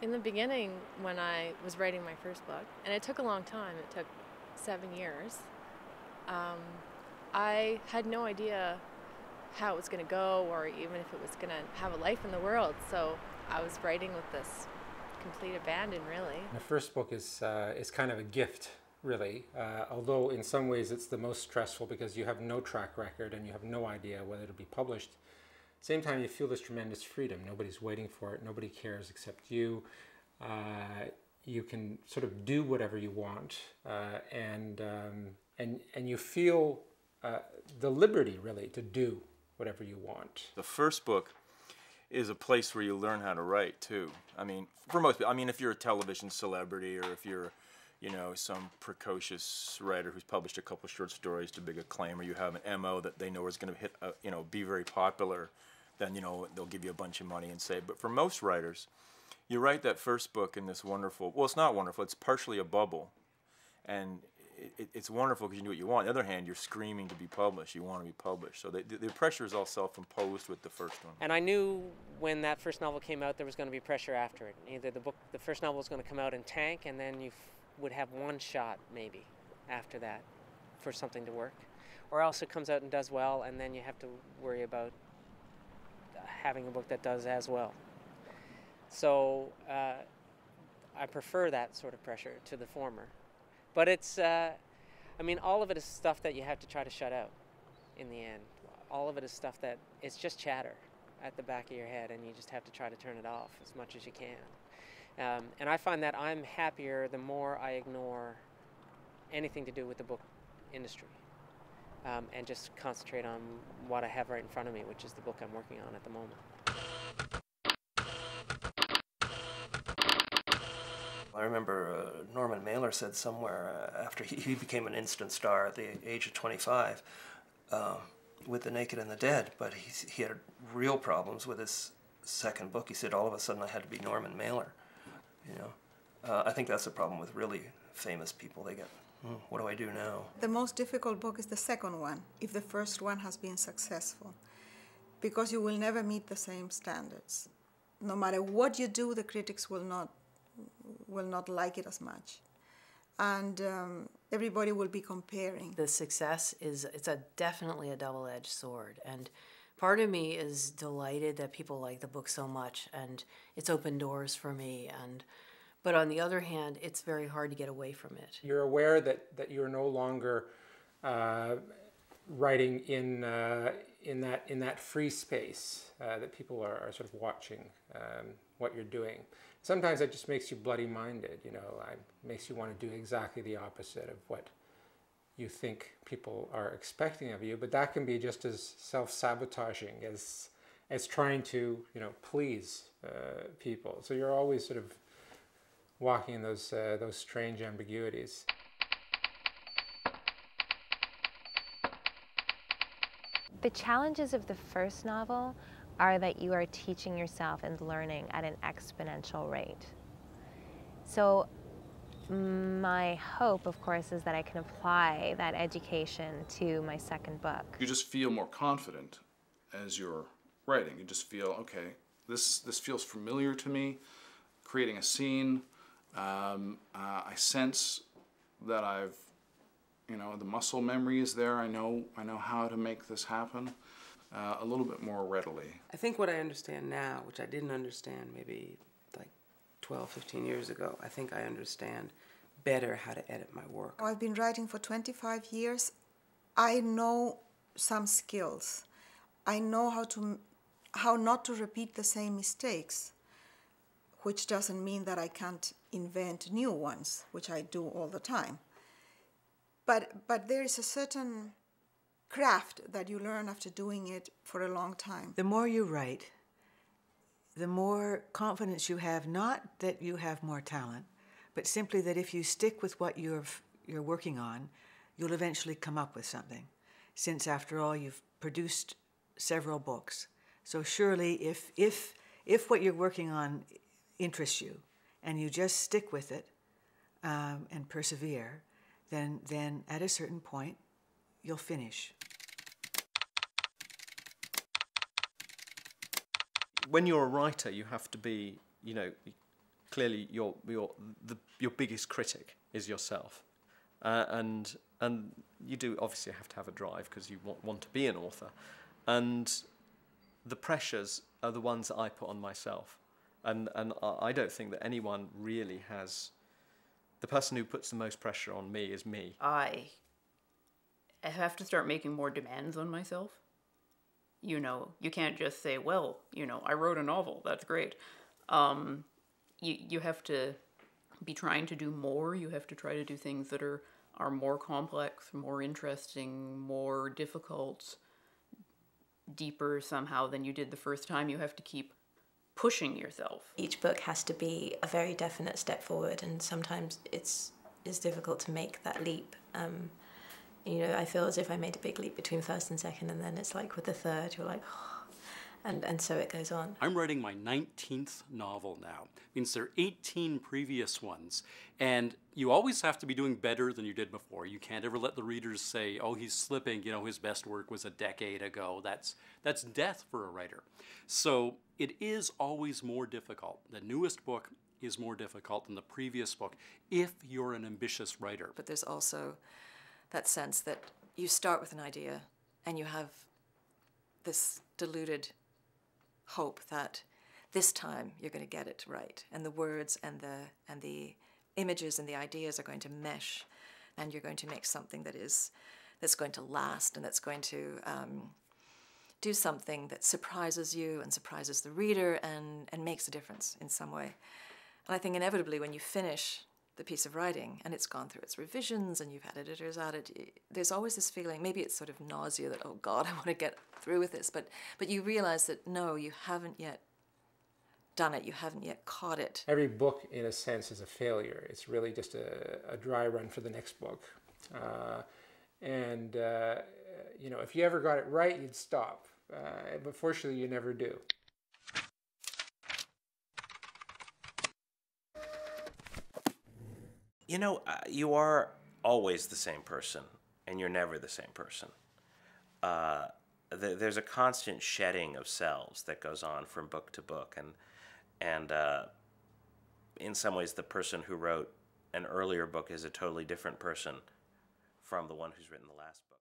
In the beginning, when I was writing my first book, and it took a long time, it took 7 years, I had no idea how it was going to go or even if it was going to have a life in the world. So I was writing with this complete abandon, really. The first book is kind of a gift, really, although in some ways it's the most stressful because you have no track record and you have no idea whether it'll be published. Same time, you feel this tremendous freedom. Nobody's waiting for it. Nobody cares except you. You can sort of do whatever you want, and you feel the liberty, really, to do whatever you want. The first book is a place where you learn how to write too. I mean, for most people, I mean, if you're a television celebrity or if you're, you know, some precocious writer who's published a couple short stories to big acclaim, or you have an MO that they know is going to hit, you know, be very popular, then, you know, they'll give you a bunch of money and say. But for most writers, you write that first book in this wonderful, well, it's not wonderful, it's partially a bubble. And it's wonderful because you do what you want. On the other hand, you're screaming to be published. You want to be published. So the pressure is all self-imposed with the first one. And I knew when that first novel came out there was going to be pressure after it. Either the first novel was going to come out and tank, and then you would have one shot maybe after that for something to work. Or else it comes out and does well, and then you have to worry about having a book that does as well. So I prefer that sort of pressure to the former. But it's, I mean, all of it is stuff that you have to try to shut out in the end. All of it is stuff that, it's just chatter at the back of your head, and you just have to try to turn it off as much as you can. And I find that I'm happier the more I ignore anything to do with the book industry and just concentrate on what I have right in front of me, which is the book I'm working on at the moment. I remember Norman Mailer said somewhere after he became an instant star at the age of 25 with The Naked and the Dead, but he had real problems with his second book. He said, all of a sudden I had to be Norman Mailer, you know. I think that's the problem with really famous people. They get, what do I do now? The most difficult book is the second one, if the first one has been successful, because you will never meet the same standards. No matter what you do, the critics will not like it as much, and everybody will be comparing. The success it's definitely a double-edged sword, and part of me is delighted that people like the book so much, and it's opened doors for me. But on the other hand, it's very hard to get away from it. You're aware that you're no longer writing in that free space, that people are sort of watching what you're doing. Sometimes that just makes you bloody-minded, you know. It makes you want to do exactly the opposite of what you think people are expecting of you. But that can be just as self-sabotaging as trying to, you know, please people. So you're always sort of walking in those strange ambiguities. The challenges of the first novel are that you are teaching yourself and learning at an exponential rate. So my hope, of course, is that I can apply that education to my second book. You just feel more confident as you're writing. You just feel, okay, this feels familiar to me. Creating a scene, I sense that I've, you know, the muscle memory is there. I know how to make this happen a little bit more readily. I think what I understand now, which I didn't understand maybe like 12, 15 years ago, I think I understand better how to edit my work. I've been writing for 25 years. I know some skills. I know how not to repeat the same mistakes, which doesn't mean that I can't invent new ones, which I do all the time. But there is a certain craft that you learn after doing it for a long time. The more you write, the more confidence you have, not that you have more talent, but simply that if you stick with what you're working on, you'll eventually come up with something. Since, after all, you've produced several books. So surely if what you're working on interests you, and you just stick with it and persevere, then at a certain point, you'll finish. When you're a writer, you have to be, you know, clearly your biggest critic is yourself, and you do obviously have to have a drive because you want to be an author, and the pressures are the ones that I put on myself, and I don't think that anyone really has. The person who puts the most pressure on me is me. I have to start making more demands on myself. You know, you can't just say, well, you know, I wrote a novel, that's great. You have to be trying to do more. You have to try to do things that are more complex, more interesting, more difficult, deeper somehow than you did the first time. You have to keep pushing yourself. Each book has to be a very definite step forward, and sometimes it's difficult to make that leap. You know, I feel as if I made a big leap between first and second, and then it's like with the third, you're like, oh, and so it goes on. I'm writing my 19th novel now. It means there are 18 previous ones, and you always have to be doing better than you did before. You can't ever let the readers say, oh, he's slipping, you know, his best work was a decade ago. That's death for a writer. So it is always more difficult. The newest book is more difficult than the previous book if you're an ambitious writer. But there's also that sense that you start with an idea and you have this deluded hope that this time you're going to get it right, and the words and the images and the ideas are going to mesh, and you're going to make something that's going to last, and that's going to do something that surprises you and surprises the reader and makes a difference in some way. And I think inevitably when you finish the piece of writing and it's gone through its revisions and you've had editors at it, there's always this feeling, maybe it's sort of nausea that, oh God, I want to get through with this, but you realize that no, you haven't yet done it, you haven't yet caught it. Every book, in a sense, is a failure. It's really just a dry run for the next book. You know, if you ever got it right, you'd stop. But fortunately, you never do. You know, you are always the same person, and you're never the same person. There's a constant shedding of selves that goes on from book to book, and in some ways, the person who wrote an earlier book is a totally different person from the one who's written the last book.